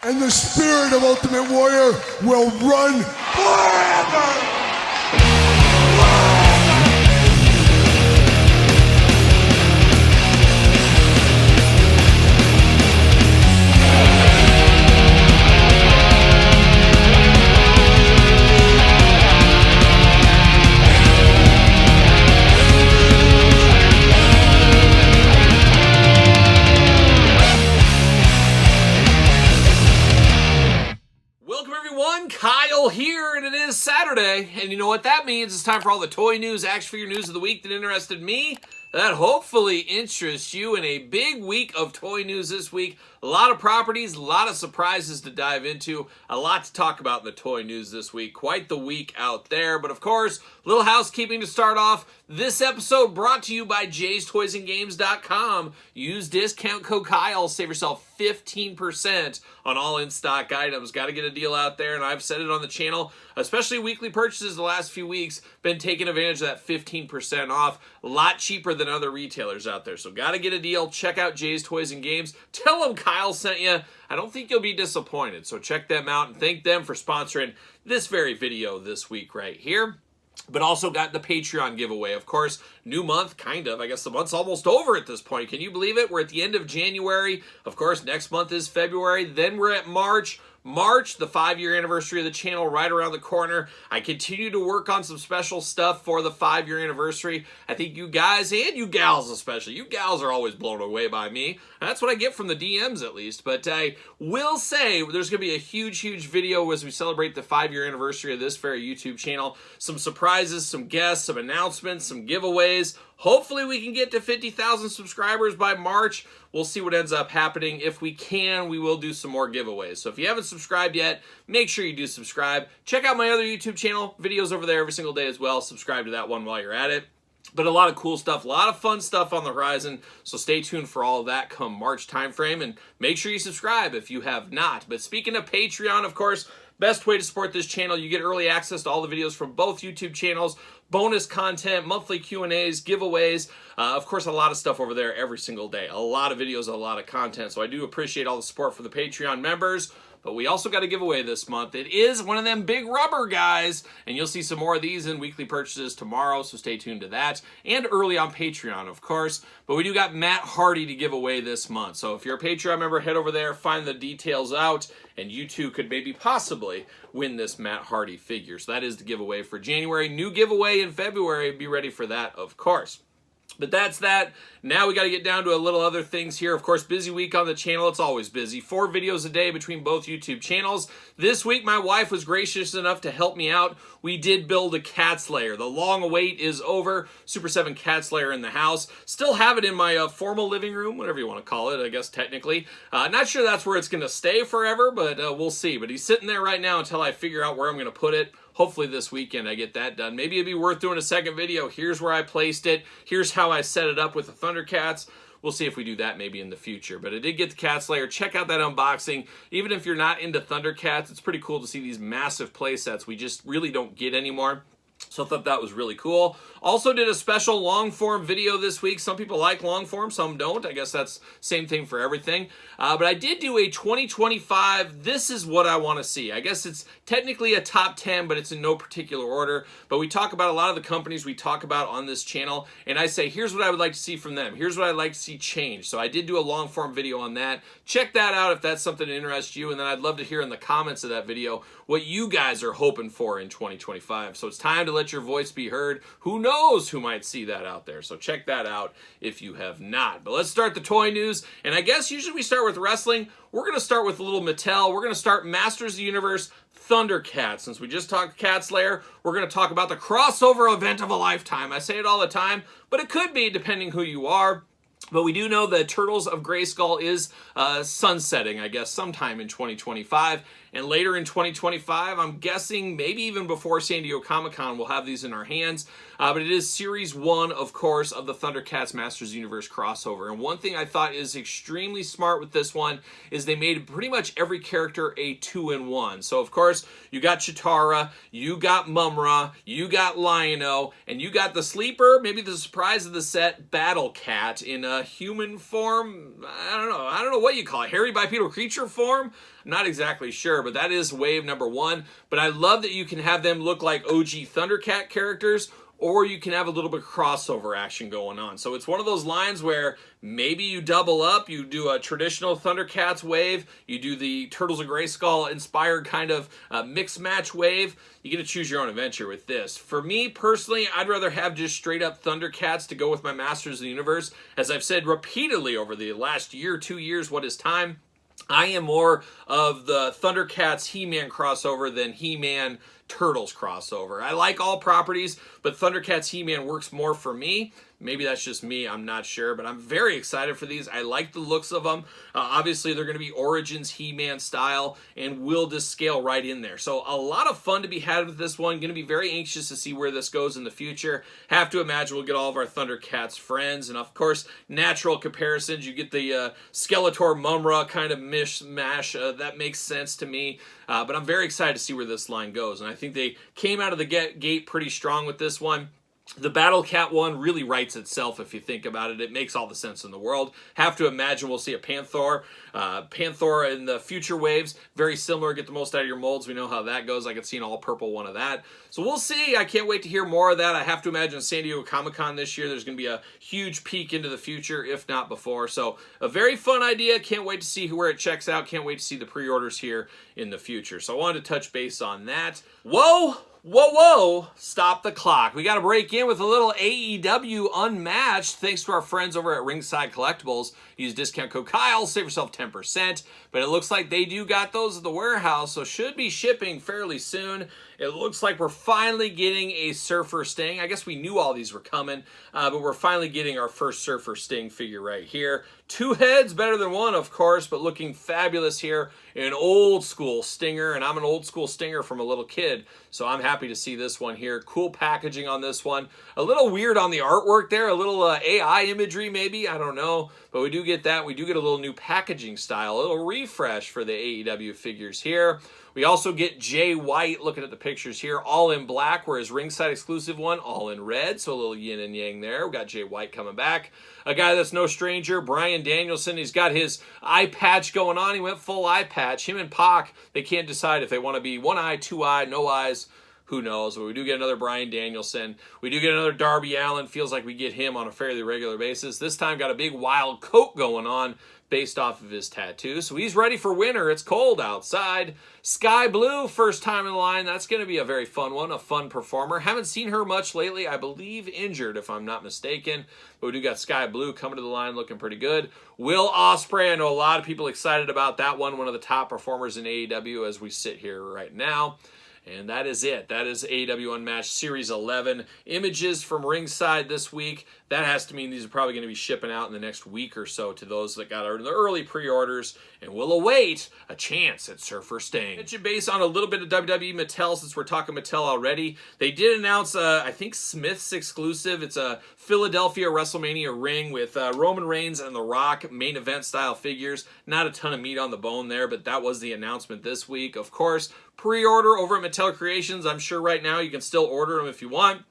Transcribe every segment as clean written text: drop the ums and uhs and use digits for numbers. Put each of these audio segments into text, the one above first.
And the spirit of Ultimate Warrior will run forever! Kyle here, and it is Saturday, and you know what that means. It's time for all the toy news, action figure news of the week that interested me, that hopefully interests you. In a big week of toy news this week, a lot of properties, a lot of surprises to dive into, a lot to talk about in the toy news this week. Quite the week out there, but of course, little housekeeping to start off. This episode brought to you by jaystoysandgames.com. Use discount code Kyle, save yourself 15% on all in-stock items. Got to get a deal out there, and I've said it on the channel, especially weekly purchases the last few weeks, been taking advantage of that 15% off. A lot cheaper than other retailers out there, so got to get a deal. Check out Jay's Toys and Games. Tell them Kyle sent you. I don't think you'll be disappointed, so check them out and thank them for sponsoring this very video this week right here. But also got the Patreon giveaway. Of course, new month, kind of. I guess the month's almost over at this point. Can you believe it? We're at the end of January. Of course, next month is February. Then we're at March. March, the 5-year anniversary of the channel, right around the corner. I continue to work on some special stuff for the 5-year anniversary. I think you guys, and you gals especially, you gals are always blown away by me. That's what I get from the DMs at least. But I will say there's going to be a huge, huge video as we celebrate the 5-year anniversary of this very YouTube channel. Some surprises, some guests, some announcements, some giveaways. Hopefully we can get to 50,000 subscribers by March. We'll see what ends up happening. If we can, we will do some more giveaways. So if you haven't subscribed yet, make sure you do subscribe. Check out my other YouTube channel. Videos over there every single day as well. Subscribe to that one while you're at it. But a lot of cool stuff, a lot of fun stuff on the horizon. So stay tuned for all of that come March timeframe. And make sure you subscribe if you have not. But speaking of Patreon, of course, best way to support this channel, you get early access to all the videos from both YouTube channels, bonus content, monthly Q&As, giveaways, of course, a lot of stuff over there every single day. A lot of videos, a lot of content. So I do appreciate all the support for the Patreon members. But we also got a giveaway this month. It is one of them big rubber guys, and you'll see some more of these in weekly purchases tomorrow, so stay tuned to that. And early on Patreon, of course. But we do got Matt Hardy to give away this month. So if you're a Patreon member, head over there, find the details out, and you too could maybe possibly win this Matt Hardy figure. So that is the giveaway for January. New giveaway in February. Be ready for that, of course. But that's that. Now we got to get down to a little other things here. Of course, busy week on the channel. It's always busy. 4 videos a day between both YouTube channels. This week, my wife was gracious enough to help me out. We did build a cat slayer. The long await is over. Super 7 cat slayer in the house. Still have it in my formal living room, whatever you want to call it, I guess, technically. Not sure that's where it's going to stay forever, but we'll see. But he's sitting there right now until I figure out where I'm going to put it. Hopefully this weekend I get that done. Maybe it'd be worth doing a second video. Here's where I placed it. Here's how I set it up with the Thundercats. We'll see if we do that maybe in the future. But I did get the Cat Slayer. Check out that unboxing. Even if you're not into Thundercats, it's pretty cool to see these massive play sets we just really don't get anymore. So I thought that was really cool. Also did a special long form video this week. Some people like long form, some don't. I guess that's same thing for everything. But I did do a 2025, this is what I want to see. I guess it's technically a top 10, but it's in no particular order. But we talk about a lot of the companies we talk about on this channel, and I say, here's what I would like to see from them. Here's what I'd like to see change. So I did do a long form video on that. Check that out if that's something that interests you. And then I'd love to hear in the comments of that video what you guys are hoping for in 2025. So it's time to let your voice be heard. Who knows who might see that out there? So check that out if you have not. But let's start the toy news. And I guess usually we start with wrestling. We're going to start with a little Mattel. We're going to start Masters of the Universe Thundercats. Since we just talked Cat Slayer, we're going to talk about the crossover event of a lifetime. I say it all the time, but it could be depending who you are. But we do know that Turtles of Grayskull is sunsetting, I guess, sometime in 2025. And later in 2025, I'm guessing maybe even before San Diego Comic-Con, we'll have these in our hands. but it is Series 1, of course, of the Thundercats Masters Universe crossover. And one thing I thought is extremely smart with this one is they made pretty much every character a 2-in-1. So, of course, you got Chitara, you got Mumra, you got Lion-O, and you got the sleeper, maybe the surprise of the set, Battle Cat in a human form. I don't know what you call it, hairy bipedal creature form? I'm not exactly sure, but that is wave number 1. But I love that you can have them look like OG Thundercat characters, or you can have a little bit of crossover action going on. So it's one of those lines where maybe you double up, you do a traditional Thundercats wave, you do the Turtles of Grayskull inspired kind of mix match wave. You get to choose your own adventure with this. For me personally, I'd rather have just straight up Thundercats to go with my Masters of the Universe. As I've said repeatedly over the last year, 2 years, what is time? I am more of the Thundercats He-Man crossover than He-Man Turtles crossover. I like all properties, but Thundercats He-Man works more for me. Maybe that's just me, I'm not sure, but I'm very excited for these. I like the looks of them. Obviously, they're going to be Origins He-Man style and will just scale right in there. So a lot of fun to be had with this one. Going to be very anxious to see where this goes in the future. Have to imagine we'll get all of our Thundercats friends, and of course, natural comparisons. You get the Skeletor Mumra kind of mishmash. That makes sense to me. But I'm very excited to see where this line goes, and I think they came out of the gate pretty strong with this one. The Battle Cat one really writes itself if you think about it. It makes all the sense in the world. Have to imagine we'll see a Panther. Panther in the future waves, very similar. Get the most out of your molds. We know how that goes. I could see an all-purple one of that. So we'll see. I can't wait to hear more of that. I have to imagine San Diego Comic-Con this year, there's going to be a huge peek into the future, if not before. So a very fun idea. Can't wait to see where it checks out. Can't wait to see the pre-orders here in the future. So I wanted to touch base on that. Whoa! Whoa, stop the clock. We got to break in with a little AEW Unmatched, thanks to our friends over at Ringside Collectibles. Use discount code Kyle, save yourself 10%. But it looks like they do got those at the warehouse, so should be shipping fairly soon. It looks like we're finally getting a Surfer Sting. I guess we knew all these were coming, but we're finally getting our first Surfer Sting figure right here. 2 heads, better than 1, of course, but looking fabulous here. An old school Stinger, and I'm an old school Stinger from a little kid, so I'm happy to see this one here. Cool packaging on this one. A little weird on the artwork there, a little AI imagery maybe, I don't know, but we do get that. We do get a little new packaging style, a little refresh for the AEW figures here. We also get Jay White, looking at the pictures here, all in black, whereas Ringside exclusive one, all in red, so a little yin and yang there. We got Jay White coming back. A guy that's no stranger, Bryan Danielson. He's got his eye patch going on. He went full eye patch. Him and Pac, they can't decide if they want to be one eye, 2 eye, no eyes. Who knows? But we do get another Bryan Danielson. We do get another Darby Allin. Feels like we get him on a fairly regular basis. This time got a big wild coat going on based off of his tattoo. So he's ready for winter. It's cold outside. Sky Blue, first time in the line. That's going to be a very fun one, a fun performer. Haven't seen her much lately. I believe injured, if I'm not mistaken. But we do got Sky Blue coming to the line looking pretty good. Will Ospreay, I know a lot of people excited about that one. One of the top performers in AEW as we sit here right now. And that is it. That is AEW Unmatched Series 11. Images from Ringside this week. That has to mean these are probably going to be shipping out in the next week or so to those that got the early pre-orders and will await a chance at Surfer Sting. Based on a little bit of WWE Mattel, since we're talking Mattel already, they did announce, I think, Smith's exclusive. It's a Philadelphia WrestleMania ring with Roman Reigns and The Rock main event style figures. Not a ton of meat on the bone there, but that was the announcement this week. Of course, pre-order over at Mattel Creations. I'm sure right now you can still order them if you want.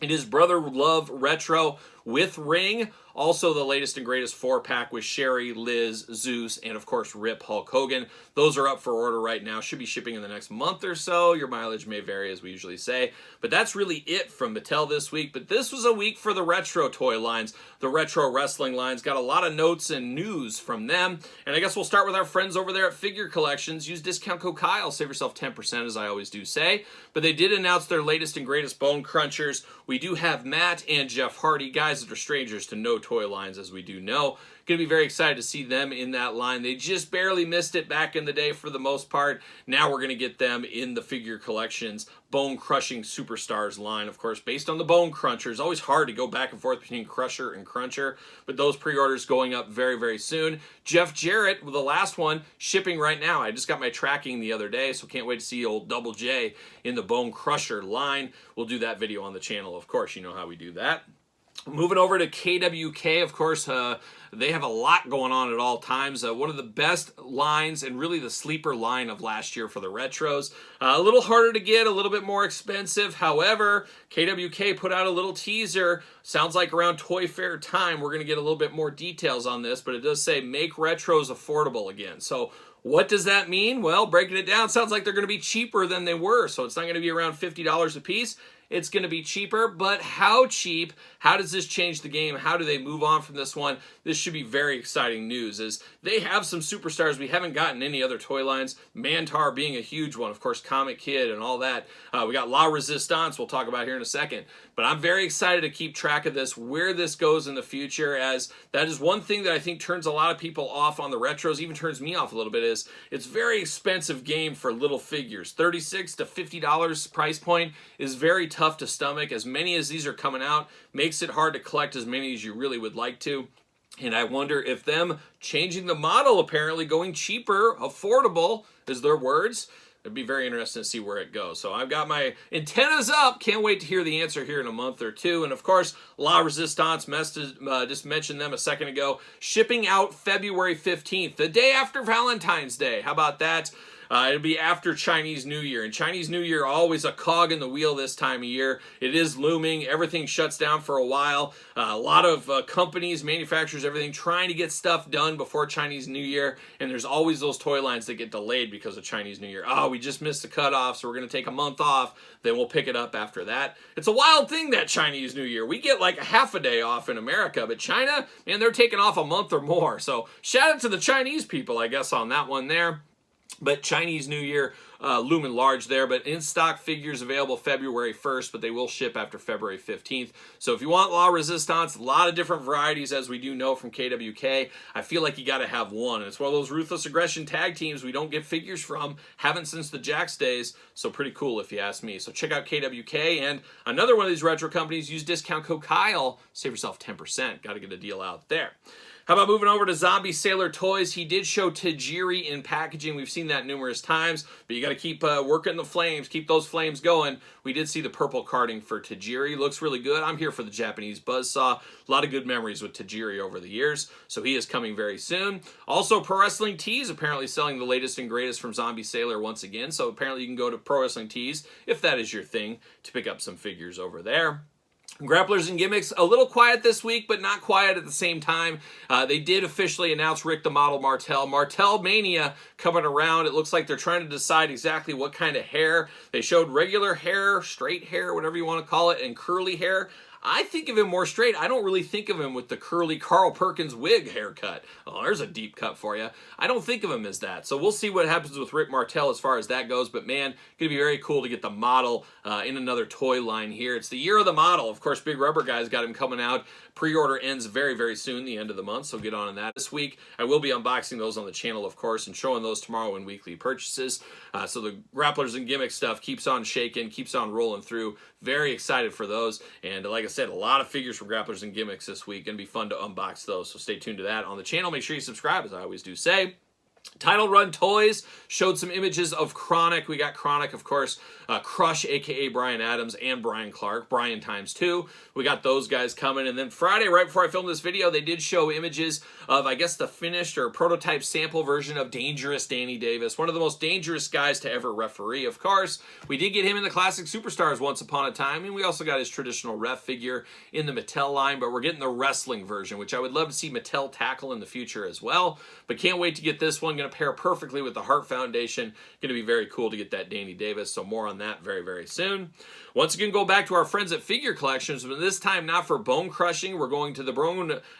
It is Brother Love Retro with ring. Also, the latest and greatest 4-pack with Sherry, Liz, Zeus, and of course, Rip Hulk Hogan. Those are up for order right now. Should be shipping in the next month or so. Your mileage may vary, as we usually say. But that's really it from Mattel this week. But this was a week for the retro toy lines. The retro wrestling lines. Got a lot of notes and news from them. And I guess we'll start with our friends over there at Figure Collections. Use discount code Kyle. Save yourself 10%, as I always do say. But they did announce their latest and greatest Bone Crunchers. We do have Matt and Jeff Hardy, guys that are strangers to no toy lines, as we do know. Going to be very excited to see them in that line. They just barely missed it back in the day for the most part. Now we're going to get them in the figure collections Bone Crushing Superstars line, of course, based on the Bone Cruncher. It's always hard to go back and forth between Crusher and Cruncher, but those pre-orders going up very, very soon. Jeff Jarrett, the last one, shipping right now. I just got my tracking the other day, so can't wait to see old Double J in the Bone Crusher line. We'll do that video on the channel, of course. You know how we do that. Moving over to KWK, of course, they have a lot going on at all times. One of the best lines and really the sleeper line of last year for the retros. A little harder to get, a little bit more expensive. However, KWK put out a little teaser. Sounds like around Toy Fair time, we're going to get a little bit more details on this, but it does say make retros affordable again. So what does that mean? Well, breaking it down, sounds like they're going to be cheaper than they were. So it's not going to be around $50 a piece. It's going to be cheaper, but how cheap? How does this change the game? How do they move on from this one? This should be very exciting news, as they have some superstars we haven't gotten any other toy lines. Mantar being a huge one, of course, Comic Kid and all that. We got La Resistance we'll talk about here in a second. But I'm very excited to keep track of this, where this goes in the future, as that is one thing that I think turns a lot of people off on the retros, even turns me off a little bit, is it's a very expensive game for little figures. $36 to $50 price point is very tough to stomach. As many as these are coming out makes it hard to collect as many as you really would like to. And I wonder if them changing the model, apparently going cheaper, affordable is their words. It'd be very interesting to see where it goes. So I've got my antennas up. Can't wait to hear the answer here in a month or two. And of course, La Resistance, just mentioned them a second ago, shipping out February 15th, the day after Valentine's Day. How about that? It'll be after Chinese New Year, and Chinese New Year always a cog in the wheel this time of year. It is looming. Everything shuts down for a while. A lot of companies, manufacturers, everything trying to get stuff done before Chinese New Year, and there's always those toy lines that get delayed because of Chinese New Year. Oh, we just missed the cutoff, so we're going to take a month off. Then we'll pick it up after that. It's a wild thing, that Chinese New Year. We get like a half a day off in America, but China, man, they're taking off a month or more. So shout out to the Chinese people, I guess, on that one there. But Chinese New Year looming large there. But in-stock figures available February 1st, but they will ship after February 15th. So if you want La Resistance, a lot of different varieties, as we do know from KWK. I feel like you got to have one. And it's one of those ruthless aggression tag teams we don't get figures from. Haven't since the Jakks days. So pretty cool if you ask me. So check out KWK. And another one of these retro companies, use discount code Kyle. Save yourself 10%. Got to get a deal out there. How about moving over to Zombie Sailor Toys? He did show Tajiri in packaging. We've seen that numerous times, but you got to keep working the flames, keep those flames going. We did see the purple carding for Tajiri. Looks really good. I'm here for the Japanese buzzsaw. A lot of good memories with Tajiri over the years, so he is coming very soon. Also, Pro Wrestling Tees apparently selling the latest and greatest from Zombie Sailor once again, so apparently you can go to Pro Wrestling Tees, if that is your thing, to pick up some figures over there. Grapplers and Gimmicks, a little quiet this week, but not quiet at the same time. They did officially announce Rick the Model Martel. Martel Mania coming around. It looks like they're trying to decide exactly what kind of hair. They showed regular hair, straight hair, whatever you want to call it, and curly hair. I think of him more straight. I don't really think of him with the curly Carl Perkins wig haircut. Oh, there's a deep cut for you. I don't think of him as that. So we'll see what happens with Rick Martel as far as that goes. But man, going to be very cool to get the model in another toy line here. It's the year of the model. Of course, Big Rubber Guy's got him coming out. Pre-order ends very, very soon, the end of the month, so get on that. This week, I will be unboxing those on the channel, of course, and showing those tomorrow in weekly purchases. So the Grapplers and Gimmicks stuff keeps on shaking, keeps on rolling through. Very excited for those. And like I said, a lot of figures from Grapplers and Gimmicks this week. Going to be fun to unbox those, so stay tuned to that on the channel. Make sure you subscribe, as I always do say. Title Run Toys showed some images of Chronic. We got Chronic, of course, Crush, a.k.a. Brian Adams, and Brian Clark, Brian ×2. We got those guys coming. And then Friday, right before I filmed this video, they did show images of, I guess, the finished or prototype sample version of Dangerous Danny Davis, one of the most dangerous guys to ever referee, of course. We did get him in the Classic Superstars once upon a time, and we also got his traditional ref figure in the Mattel line, but we're getting the wrestling version, which I would love to see Mattel tackle in the future as well. But can't wait to get this one. one going to pair perfectly with the Hart Foundation. Going to be very cool to get that Danny Davis, so more on that very, very soon. Once again, go back to our friends at Figure Collections, but this time not for bone crushing. We're going to the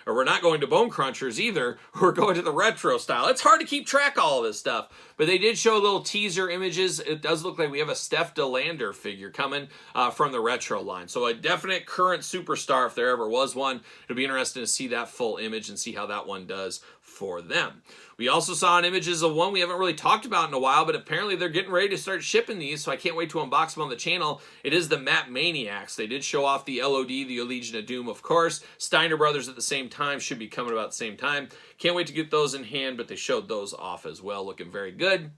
we're not going to Bone Crunchers either. We're going to the retro style. It's hard to keep track of all of this stuff, but they did show little teaser images. It does look like we have a Steph DeLander figure coming from the retro line. So a definite current superstar if there ever was one. It'll be interesting to see that full image and see how that one does for them. We also saw images of one we haven't really talked about in a while, but apparently they're getting ready to start shipping these, so I can't wait to unbox them on the channel. It is the Map Maniacs. They did show off the LOD, the Legion of Doom, of course. Steiner Brothers at the same time, should be coming about the same time. Can't wait to get those in hand, but they showed those off as well, looking very good.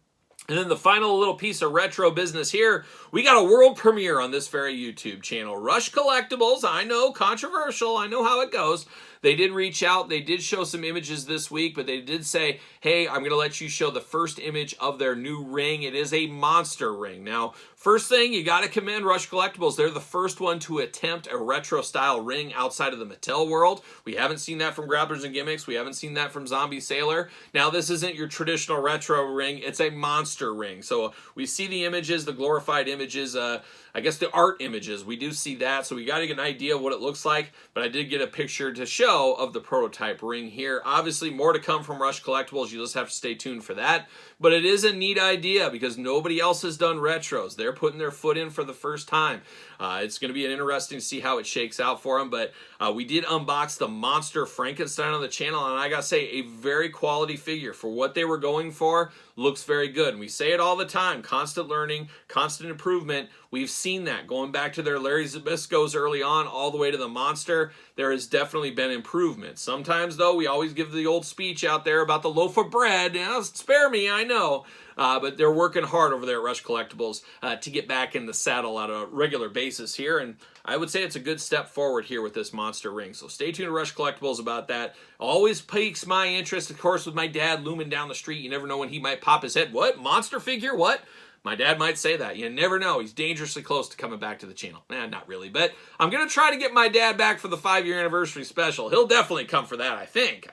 And then the final little piece of retro business here, we got a world premiere on this very YouTube channel. Rush Collectibles, I know, controversial, I know how it goes. They did reach out, they did show some images this week, but they did say, hey, I'm going to let you show the first image of their new ring. It is a monster ring. Now, first thing, you got to commend Rush Collectibles. They're the first one to attempt a retro-style ring outside of the Mattel world. We haven't seen that from Grapplers and Gimmicks. We haven't seen that from Zombie Sailor. Now, this isn't your traditional retro ring. It's a monster ring. So we see the images, the glorified images, I guess the art images. We do see that, so we got to get an idea of what it looks like, but I did get a picture to show of the prototype ring here. Obviously, more to come from Rush Collectibles. You just have to stay tuned for that, but it is a neat idea because nobody else has done retros. They're putting their foot in for the first time. It's going to be interesting to see how it shakes out for them, but we did unbox the Monster Frankenstein on the channel, and I got to say, a very quality figure for what they were going for. Looks very good, and we say it all the time, constant learning, constant improvement. We've seen that going back to their Larry Zabisco's early on all the way to the Monster. There has definitely been improvement. Sometimes, though, we always give the old speech out there about the loaf of bread. You know, spare me, I know. But they're working hard over there at Rush Collectibles to get back in the saddle on a regular basis here, and I would say it's a good step forward here with this monster ring. So stay tuned to Rush Collectibles about that. Always piques my interest, of course, with my dad looming down the street. You never know when he might pop his head. What? Monster figure? What? My dad might say that. You never know. He's dangerously close to coming back to the channel. Not really, but I'm going to try to get my dad back for the 5-year anniversary special. He'll definitely come for that, I think.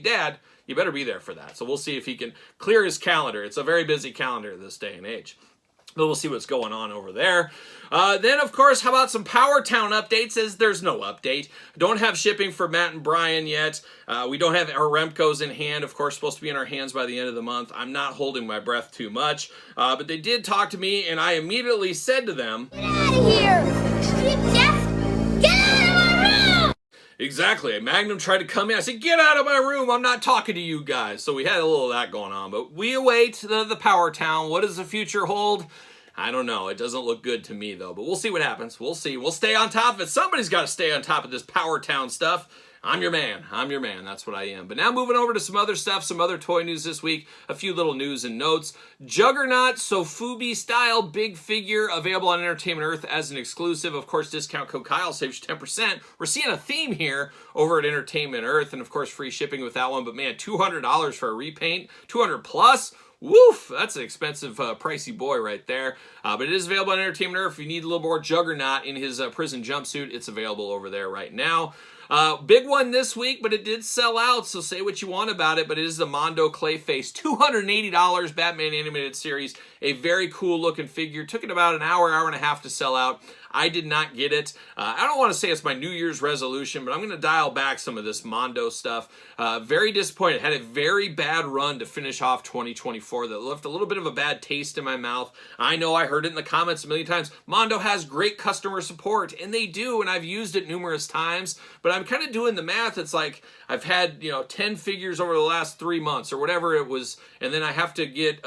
Dad, you better be there for that. So we'll see if he can clear his calendar. It's a very busy calendar this day and age. But we'll see what's going on over there. Then, of course, how about some Powertown updates? As there's no update. Don't have shipping for Matt and Brian yet. We don't have our Remcos in hand. Of course, supposed to be in our hands by the end of the month. I'm not holding my breath too much. But they did talk to me, and I immediately said to them, "Get out of here! Get out of my room!" Exactly. Magnum tried to come in. I said, get out of my room. I'm not talking to you guys. So we had a little of that going on. But we await the Powertown. What does the future hold? I don't know. It doesn't look good to me, though. But we'll see what happens. We'll see. We'll stay on top of it. Somebody's got to stay on top of this Powertown stuff. I'm your man. I'm your man. That's what I am. But now moving over to some other stuff, some other toy news this week. A few little news and notes. Juggernaut Sofubi style big figure available on Entertainment Earth as an exclusive. Of course, discount code Kyle saves you 10%. We're seeing a theme here over at Entertainment Earth, and of course, free shipping with that one. But man, $200 for a repaint, $200 plus. Woof, that's an expensive, pricey boy right there. But it is available on Entertainment Earth. If you need a little more Juggernaut in his prison jumpsuit, it's available over there right now. Big one this week, but it did sell out, so say what you want about it, but it is the Mondo Clayface. $280 Batman Animated Series. A very cool looking figure. Took it about an hour and a half to sell out. I did not get it. I don't want to say it's my New Year's resolution, but I'm going to dial back some of this Mondo stuff. Very disappointed. Had a very bad run to finish off 2024 that left a little bit of a bad taste in my mouth. I know I heard it in the comments a million times. Mondo has great customer support, and they do, and I've used it numerous times, but I'm kind of doing the math. It's like I've had, 10 figures over the last 3 months or whatever it was, and then I have to get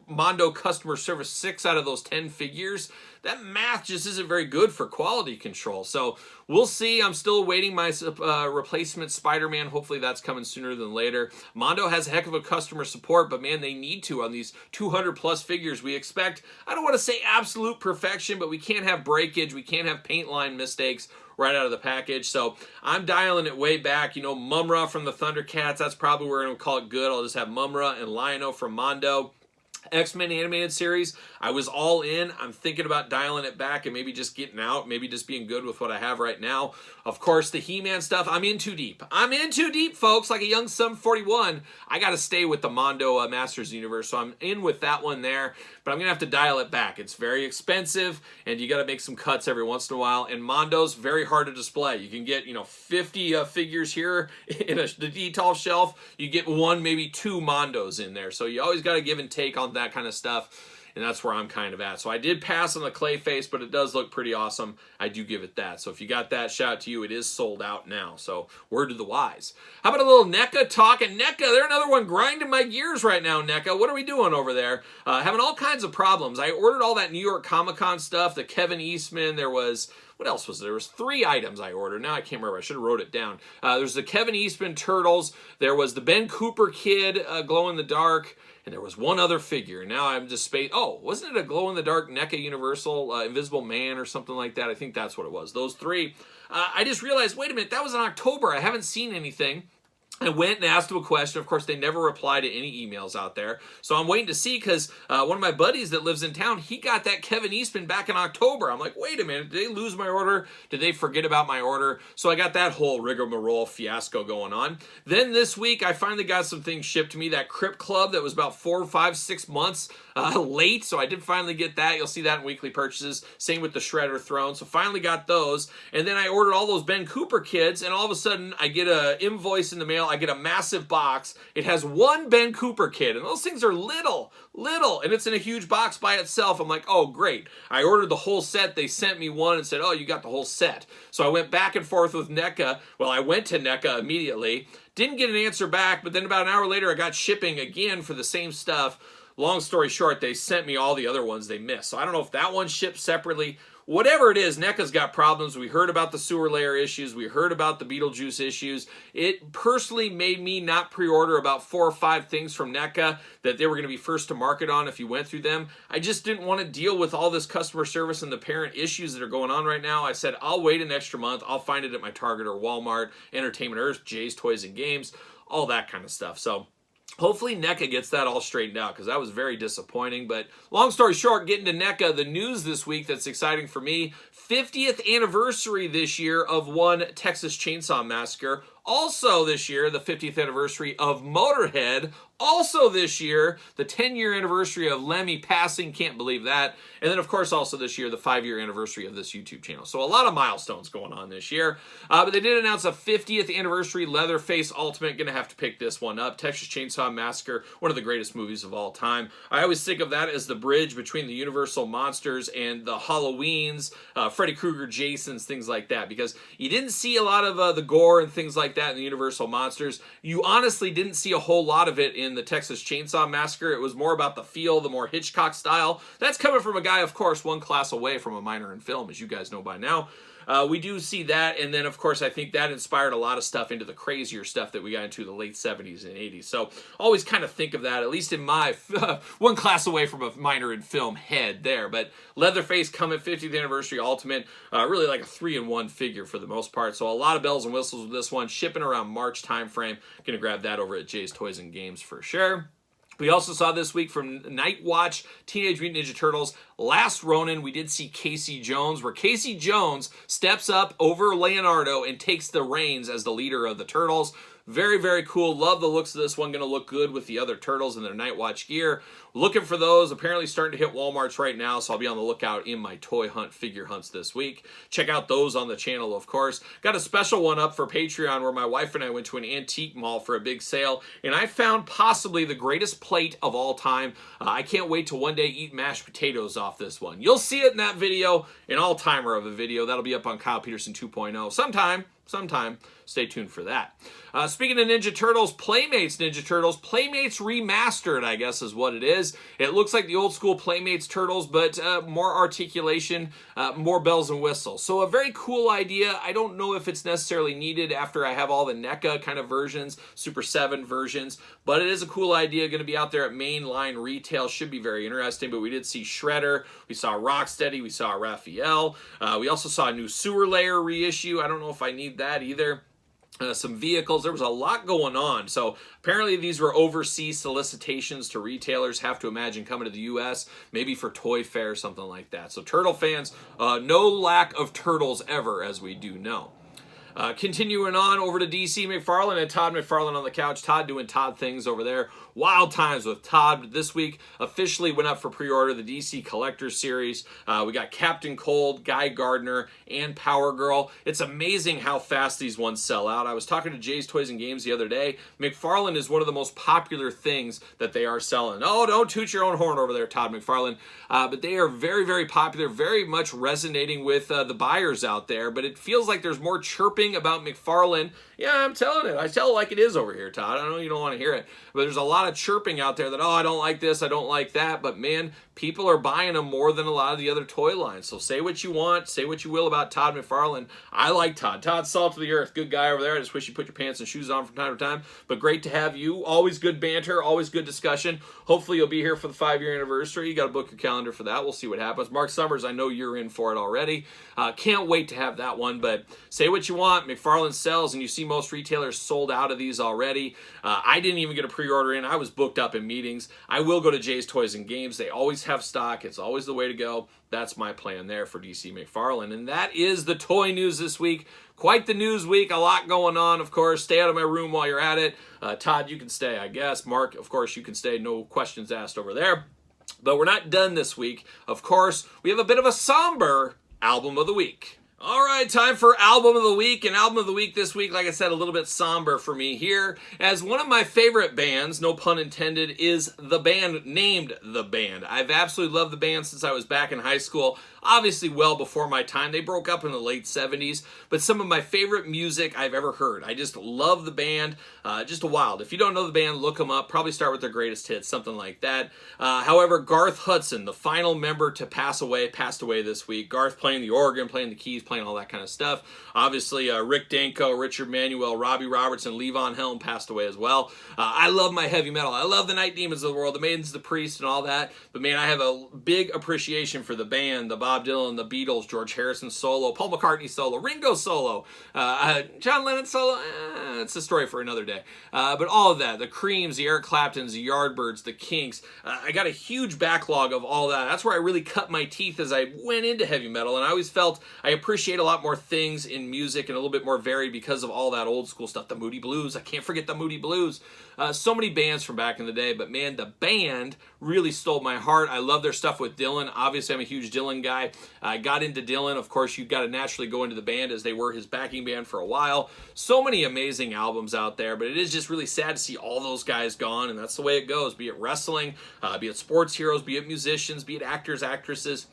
Mondo customer service 6 out of those 10 figures. That math just isn't very good for quality control. So we'll see. I'm still awaiting my replacement Spider-Man. Hopefully that's coming sooner than later. Mondo has a heck of a customer support, but man, they need to on these 200 plus figures. We expect, I don't want to say absolute perfection, but we can't have breakage. We can't have paint line mistakes right out of the package. So I'm dialing it way back. Mumra from the Thundercats, that's probably where I'm going to call it good. I'll just have Mumra and Lion-O from Mondo. X-Men animated series, I was all in. I'm thinking about dialing it back and maybe just getting out, maybe just being good with what I have right now. Of course, the He-Man stuff, I'm in too deep. I'm in too deep, folks. Like a young Sum 41, I got to stay with the Mondo Masters universe, so I'm in with that one there, but I'm going to have to dial it back. It's very expensive, and you got to make some cuts every once in a while, and Mondo's very hard to display. You can get, 50 figures here in the detail shelf. You get one, maybe two Mondos in there, so you always got to give and take on that kind of stuff, and that's where I'm kind of at. So I did pass on the Clayface, but it does look pretty awesome. I do give it that. So if you got that, shout out to you. It is sold out now, so word to the wise. How about a little NECA talk? And NECA, they're another one grinding my gears right now, NECA. What are we doing over there? Having all kinds of problems. I ordered all that New York Comic-Con stuff, the Kevin Eastman. There was... What else was there? There was 3 items I ordered. Now I can't remember. I should have wrote it down. There's the Kevin Eastman Turtles. There was the Ben Cooper Kid glow-in-the-dark. And there was one other figure. Now I'm just wasn't it a glow-in-the-dark NECA Universal Invisible Man or something like that? I think that's what it was. Those 3. I just realized, wait a minute, that was in October. I haven't seen anything. I went and asked them a question. Of course, they never reply to any emails out there. So I'm waiting to see because one of my buddies that lives in town, he got that Kevin Eastman back in October. I'm like, wait a minute, did they lose my order? Did they forget about my order? So I got that whole rigmarole fiasco going on. Then this week, I finally got some things shipped to me. That Crypt Club that was about 4, 5, 6 months late. So I did finally get that. You'll see that in weekly purchases. Same with the Shredder Throne. So finally got those. And then I ordered all those Ben Cooper kids. And all of a sudden, I get an invoice in the mail. I get a massive box. It has one Ben Cooper kid, and those things are little, and it's in a huge box by itself. I'm like, oh, great. I ordered the whole set. They sent me one and said, oh, you got the whole set. So I went back and forth with NECA. Well, I went to NECA immediately. Didn't get an answer back, but then about an hour later, I got shipping again for the same stuff. Long story short, they sent me all the other ones they missed. So I don't know if that one shipped separately. Whatever it is, NECA's got problems. We heard about the sewer layer issues. We heard about the Beetlejuice issues. It personally made me not pre-order about 4 or 5 things from NECA that they were going to be first to market on if you went through them. I just didn't want to deal with all this customer service and the parent issues that are going on right now. I said, I'll wait an extra month. I'll find it at my Target or Walmart, Entertainment Earth, Jay's Toys and Games, all that kind of stuff. So hopefully NECA gets that all straightened out because that was very disappointing. But long story short, getting to NECA, the news this week that's exciting for me, 50th anniversary this year of one Texas Chainsaw Massacre. Also this year, the 50th anniversary of Motorhead. Also this year, the 10-year anniversary of Lemmy passing. Can't believe that. And then, of course, also this year, the 5-year anniversary of this YouTube channel. So a lot of milestones going on this year. But they did announce a 50th anniversary Leatherface Ultimate. Going to have to pick this one up. Texas Chainsaw Massacre, one of the greatest movies of all time. I always think of that as the bridge between the Universal Monsters and the Halloweens, Freddy Krueger, Jasons, things like that. Because you didn't see a lot of the gore and things like that in the Universal Monsters. You honestly didn't see a whole lot of it in the Texas Chainsaw Massacre. It was more about the feel, the more Hitchcock style. That's coming from a guy, of course, one class away from a minor in film, as you guys know by now. We do see that, and then, of course, I think that inspired a lot of stuff into the crazier stuff that we got into the late 70s and 80s. So always kind of think of that, at least in my one class away from a minor in film head there. But Leatherface coming 50th Anniversary Ultimate, really like a 3-in-1 figure for the most part. So a lot of bells and whistles with this one, shipping around March timeframe. Going to grab that over at Jay's Toys and Games for sure. We also saw this week from Night Watch, Teenage Mutant Ninja Turtles, Last Ronin. We did see Casey Jones, where Casey Jones steps up over Leonardo and takes the reins as the leader of the Turtles. Very, very cool. Love the looks of this one. Going to look good with the other Turtles in their Night Watch gear. Looking for those. Apparently starting to hit Walmarts right now, so I'll be on the lookout in my toy hunt figure hunts this week. Check out those on the channel, of course. Got a special one up for Patreon where my wife and I went to an antique mall for a big sale, and I found possibly the greatest plate of all time. I can't wait to one day eat mashed potatoes off this one. You'll see it in that video, an all-timer of a video. That'll be up on Kyle Peterson 2.0 sometime. Stay tuned for that. Speaking of Ninja Turtles, Playmates Ninja Turtles, Playmates Remastered, I guess is what it is. It looks like the old school Playmates Turtles, but more articulation, more bells and whistles. So a very cool idea. I don't know if it's necessarily needed after I have all the NECA kind of versions, Super 7 versions, but it is a cool idea. Going to be out there at mainline retail. Should be very interesting, but we did see Shredder. We saw Rocksteady. We saw Raphael. We also saw a new Sewer Layer reissue. I don't know if I need that either. some vehicles. There was a lot going on. So apparently these were overseas solicitations to retailers, have to imagine, coming to the U.S., maybe for Toy Fair or something like that. So turtle fans, no lack of turtles ever, as we do know. Continuing on over to DC McFarlane and Todd McFarlane on the couch. Todd doing Todd things over there. Wild times with Todd this week. Officially went up for pre-order the DC Collector Series. We got Captain Cold, Guy Gardner, and Power Girl. It's amazing how fast these ones sell out. I was talking to Jay's Toys and Games the other day. McFarlane is one of the most popular things that they are selling. Oh, don't toot your own horn over there, Todd McFarlane. But they are very, very popular, very much resonating with the buyers out there. But it feels like there's more chirping about McFarlane. Yeah, I'm telling it. I tell it like it is over here, Todd. I know you don't want to hear it, but there's a lot of chirping out there that, oh, I don't like this, I don't like that. But man, people are buying them more than a lot of the other toy lines. So say what you want, say what you will about Todd McFarlane. I like Todd. Todd's salt of the earth. Good guy over there. I just wish you put your pants and shoes on from time to time. But great to have you. Always good banter, always good discussion. Hopefully you'll be here for the 5-year anniversary. You got to book your calendar for that. We'll see what happens. Mark Summers, I know you're in for it already. Can't wait to have that one. But say what you want. McFarlane sells, and you see most retailers sold out of these already. I didn't even get a pre-order in. I was booked up in meetings. I will go to Jay's Toys and Games. They always have stock. It's always the way to go. That's my plan there for DC McFarlane. And that is the toy news this week. Quite the news week. A lot going on, of course. Stay out of my room while you're at it. Todd, you can stay, I guess. Mark, of course, you can stay. No questions asked over there. But we're not done this week. Of course, we have a bit of a somber album of the week. All right, time for Album of the Week. And Album of the Week this week, like I said, a little bit somber for me here. As one of my favorite bands, no pun intended, is the band named The Band. I've absolutely loved the band since I was back in high school. Obviously well before my time. They broke up in the late 70s. But some of my favorite music I've ever heard. I just love the band. Just a wild. If you don't know the band, look them up. Probably start with their greatest hits, something like that. However, Garth Hudson, the final member to pass away, passed away this week. Garth playing the organ, playing the keys, playing all that kind of stuff. Obviously, Rick Danko, Richard Manuel, Robbie Robertson, Levon Helm passed away as well. I love my heavy metal. I love the Night Demons of the world, the Maidens, the Priest, and all that. But man, I have a big appreciation for the band, the Bob Dylan, the Beatles, George Harrison solo, Paul McCartney solo, Ringo solo, John Lennon solo. It's a story for another day. But all of that, the Creams, the Eric Claptons, the Yardbirds, the Kinks. I got a huge backlog of all that. That's where I really cut my teeth as I went into heavy metal, and I always felt I appreciate a lot more things in music and a little bit more varied because of all that old school stuff. The Moody Blues, I can't forget the Moody Blues. So many bands from back in the day, but man, the band really stole my heart. I love their stuff with Dylan. Obviously, I'm a huge Dylan guy. I got into Dylan. Of course, you've got to naturally go into the band as they were his backing band for a while. So many amazing albums out there, but it is just really sad to see all those guys gone, and that's the way it goes, be it wrestling, be it sports heroes, be it musicians, be it actors, actresses.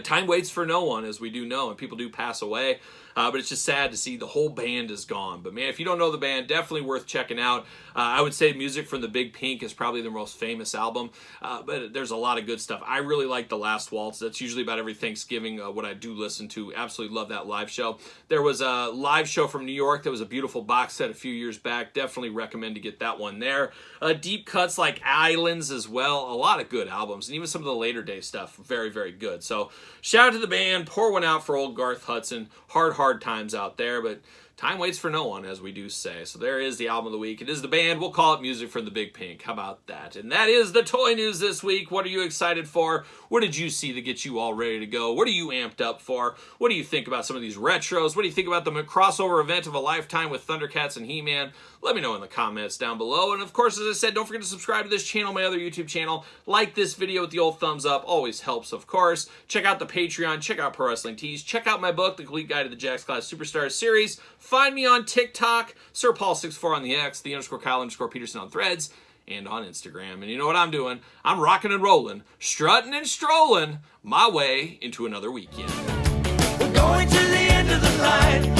Time waits for no one, as we do know, and people do pass away. But it's just sad to see the whole band is gone. But man, if you don't know the band, definitely worth checking out. I would say Music from the Big Pink is probably their most famous album. But there's a lot of good stuff. I really like The Last Waltz. That's usually about every Thanksgiving what I do listen to. Absolutely love that live show. There was a live show from New York. That was a beautiful box set a few years back. Definitely recommend to get that one there. Deep cuts like Islands as well. A lot of good albums. And even some of the later day stuff. Very, very good. So shout out to the band. Pour one out for old Garth Hudson. Hard times out there, but time waits for no one, as we do say. So there is the album of the week. It is the band. We'll call it Music from the Big Pink. How about that? And that is the toy news this week. What are you excited for? What did you see to get you all ready to go? What are you amped up for? What do you think about some of these retros? What do you think about the crossover event of a lifetime with Thundercats and He-Man? Let me know in the comments down below. And of course, as I said, don't forget to subscribe to this channel, my other YouTube channel. Like this video with the old thumbs up. Always helps, of course. Check out the Patreon. Check out Pro Wrestling Tees. Check out my book, The Complete Guide to the Jakks Class Superstars Series. Find me on TikTok, SirPaul64 on the X, _Kyle_Peterson on Threads, and on Instagram. And you know what I'm doing? I'm rocking and rolling, strutting and strolling my way into another weekend. We're going to the end of the line.